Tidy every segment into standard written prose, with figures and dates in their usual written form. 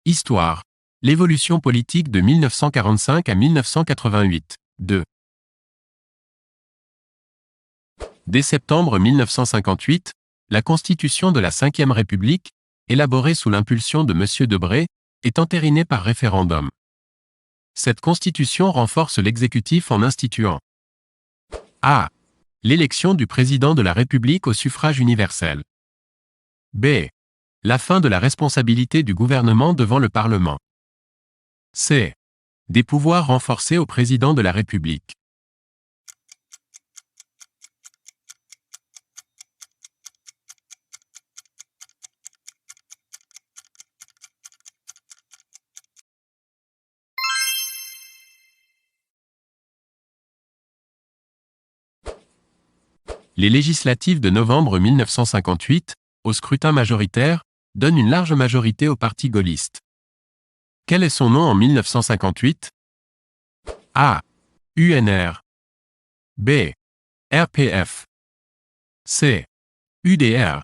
Histoire. L'évolution politique de 1945 à 1988. 2. Dès septembre 1958, la Constitution de la Ve République, élaborée sous l'impulsion de M. Debré, est entérinée par référendum. Cette Constitution renforce l'exécutif en instituant a. L'élection du président de la République au suffrage universel. b. La fin de la responsabilité du gouvernement devant le Parlement. c. Des pouvoirs renforcés au président de la République. Les législatives de novembre 1958, au scrutin majoritaire, donnent une large majorité au parti gaulliste. Quel est son nom en 1958? A. UNR. B. RPF. C. UDR.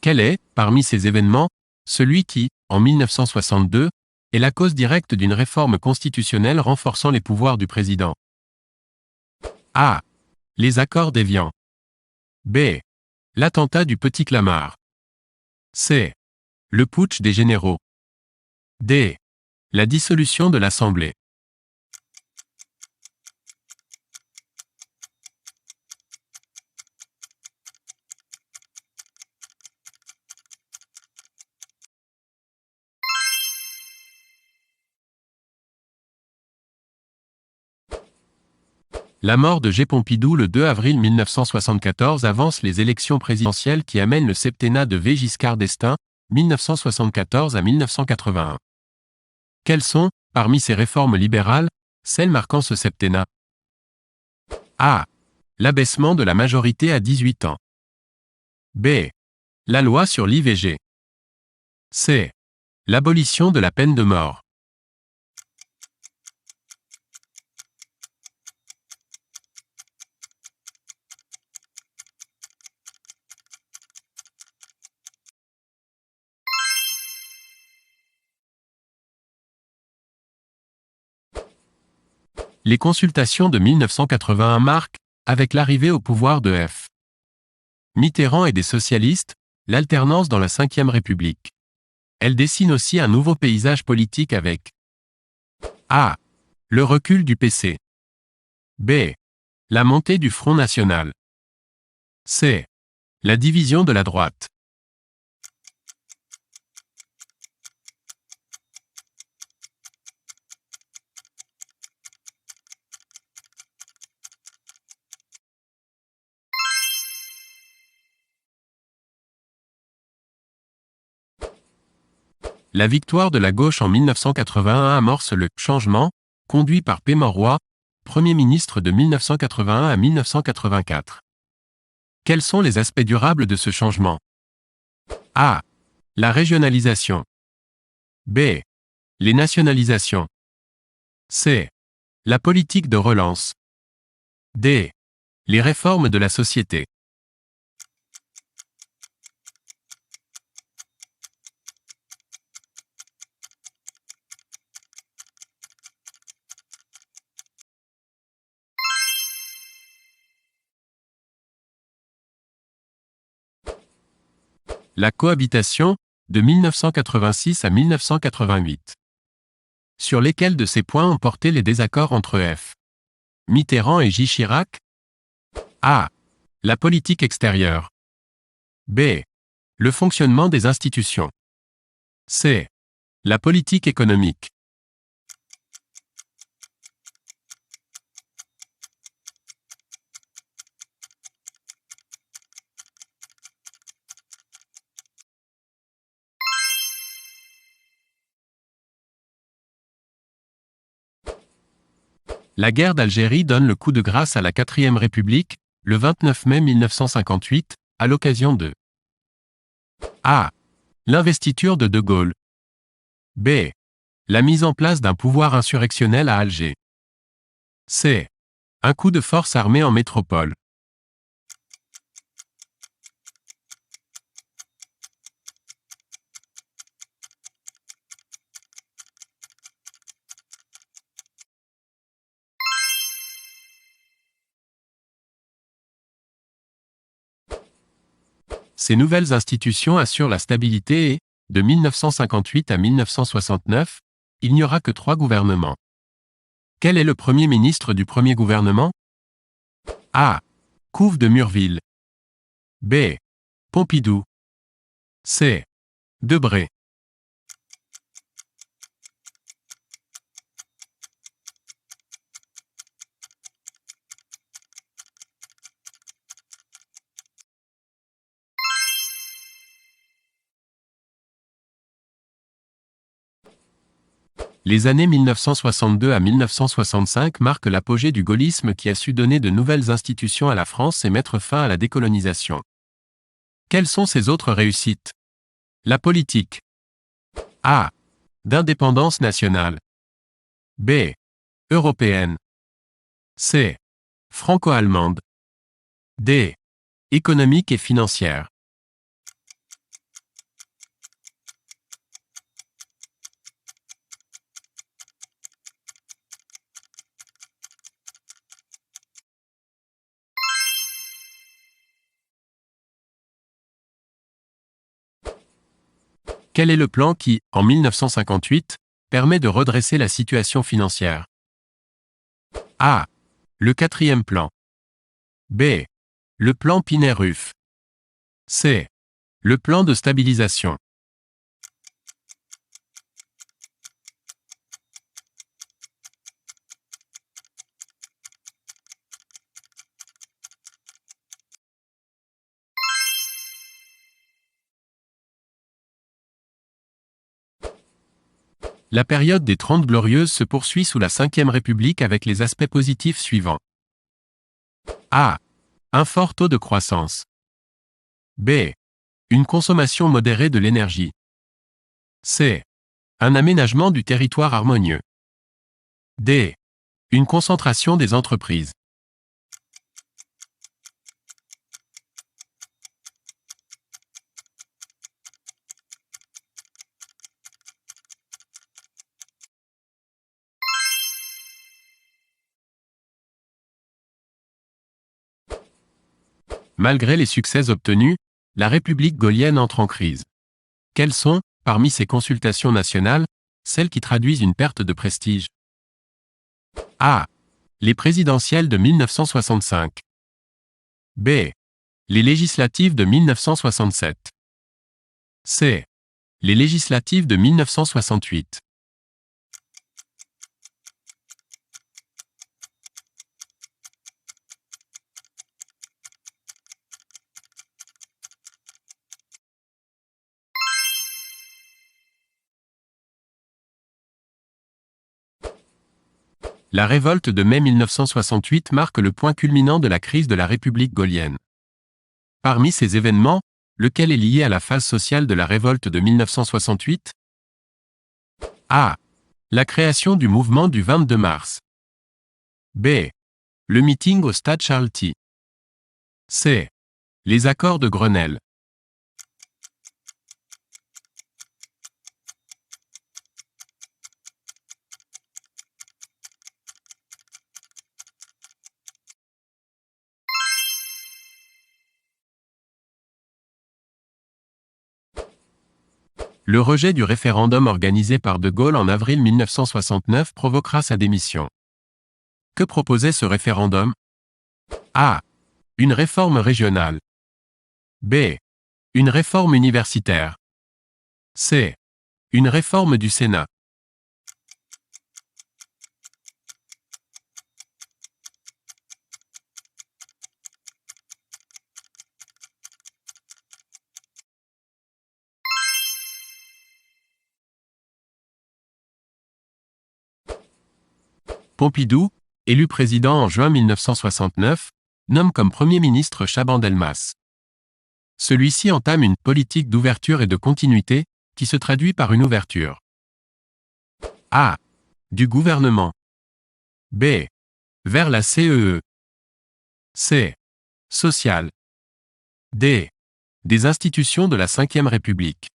Quel est, parmi ces événements, celui qui, en 1962, est la cause directe d'une réforme constitutionnelle renforçant les pouvoirs du président? A. Les accords d'Évian. B. L'attentat du Petit Clamart. C. Le putsch des généraux. D. La dissolution de l'Assemblée. La mort de G. Pompidou le 2 avril 1974 avance les élections présidentielles qui amènent le septennat de V. Giscard d'Estaing, 1974 à 1981. Quelles sont, parmi ces réformes libérales, celles marquant ce septennat? A. L'abaissement de la majorité à 18 ans. B. La loi sur l'IVG. C. L'abolition de la peine de mort. Les consultations de 1981 marquent, avec l'arrivée au pouvoir de F. Mitterrand et des socialistes, l'alternance dans la Ve République. Elle dessine aussi un nouveau paysage politique avec A. Le recul du PC. B. La montée du Front National. C. La division de la droite. La victoire de la gauche en 1981 amorce le « changement » conduit par Paiement Roy, Premier ministre de 1981 à 1984. Quels sont les aspects durables de ce changement? A. La régionalisation. B. Les nationalisations. C. La politique de relance. D. Les réformes de la société. La cohabitation, de 1986 à 1988. Sur lesquels de ces points ont porté les désaccords entre F. Mitterrand et J. Chirac? A. La politique extérieure. B. Le fonctionnement des institutions. C. La politique économique. La guerre d'Algérie donne le coup de grâce à la 4e République, le 29 mai 1958, à l'occasion de A. L'investiture de De Gaulle. B. La mise en place d'un pouvoir insurrectionnel à Alger. C. Un coup de force armée en métropole. Ces nouvelles institutions assurent la stabilité et, de 1958 à 1969, il n'y aura que 3 gouvernements. Quel est le premier ministre du premier gouvernement? A. Couve de Murville. B. Pompidou. C. Debré. Les années 1962 à 1965 marquent l'apogée du gaullisme qui a su donner de nouvelles institutions à la France et mettre fin à la décolonisation. Quelles sont ses autres réussites? La politique. A. D'indépendance nationale. B. Européenne. C. Franco-allemande. D. Économique et financière. Quel est le plan qui, en 1958, permet de redresser la situation financière? A. Le 4e plan. B. Le plan Pinay-Ruff. C. Le plan de stabilisation. La période des 30 Glorieuses se poursuit sous la Ve République avec les aspects positifs suivants. A. Un fort taux de croissance. B. Une consommation modérée de l'énergie. C. Un aménagement du territoire harmonieux. D. Une concentration des entreprises. Malgré les succès obtenus, la République gaulienne entre en crise. Quelles sont, parmi ces consultations nationales, celles qui traduisent une perte de prestige? A. Les présidentielles de 1965. B. Les législatives de 1967. C. Les législatives de 1968. La révolte de mai 1968 marque le point culminant de la crise de la République gaulienne. Parmi ces événements, lequel est lié à la phase sociale de la révolte de 1968? A. La création du mouvement du 22 mars. B. Le meeting au stade Charles-Ty. C. Les accords de Grenelle. Le rejet du référendum organisé par De Gaulle en avril 1969 provoquera sa démission. Que proposait ce référendum? A. Une réforme régionale. B. Une réforme universitaire. C. Une réforme du Sénat. Pompidou, élu président en juin 1969, nomme comme Premier ministre Chaban-Delmas. Celui-ci entame une politique d'ouverture et de continuité, qui se traduit par une ouverture A. Du gouvernement. B. Vers la CEE. C. Sociale. D. Des institutions de la Ve République.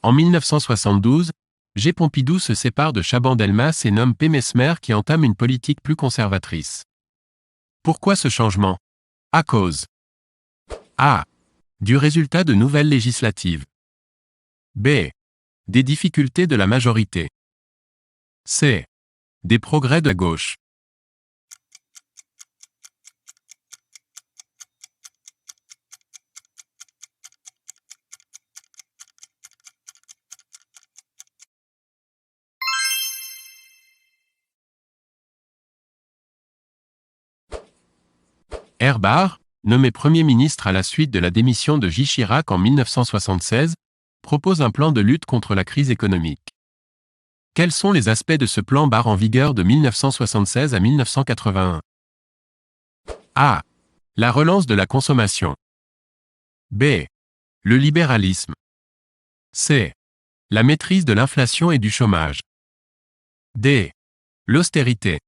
En 1972, G. Pompidou se sépare de Chaban-Delmas et nomme P. Messmer qui entame une politique plus conservatrice. Pourquoi ce changement? À cause A. Du résultat de nouvelles législatives. B. Des difficultés de la majorité. C. Des progrès de la gauche. Herbar, nommé Premier ministre à la suite de la démission de J. Chirac en 1976, propose un plan de lutte contre la crise économique. Quels sont les aspects de ce plan en vigueur de 1976 à 1981? A. La relance de la consommation. B. Le libéralisme. C. La maîtrise de l'inflation et du chômage. D. L'austérité.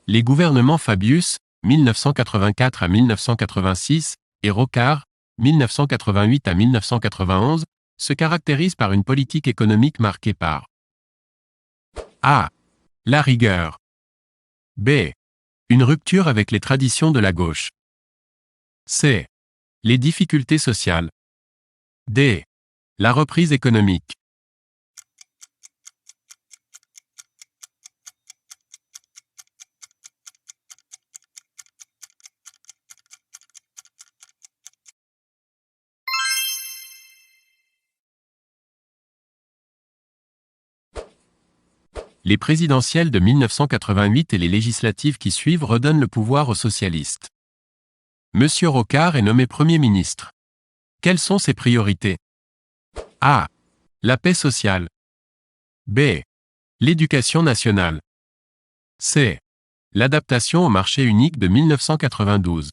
Les gouvernements Fabius, 1984 à 1986, et Rocard, 1988 à 1991, se caractérisent par une politique économique marquée par A. La rigueur. B. Une rupture avec les traditions de la gauche. C. Les difficultés sociales. D. La reprise économique. Les présidentielles de 1988 et les législatives qui suivent redonnent le pouvoir aux socialistes. Monsieur Rocard est nommé Premier ministre. Quelles sont ses priorités? A. La paix sociale. B. L'éducation nationale. C. L'adaptation au marché unique de 1992.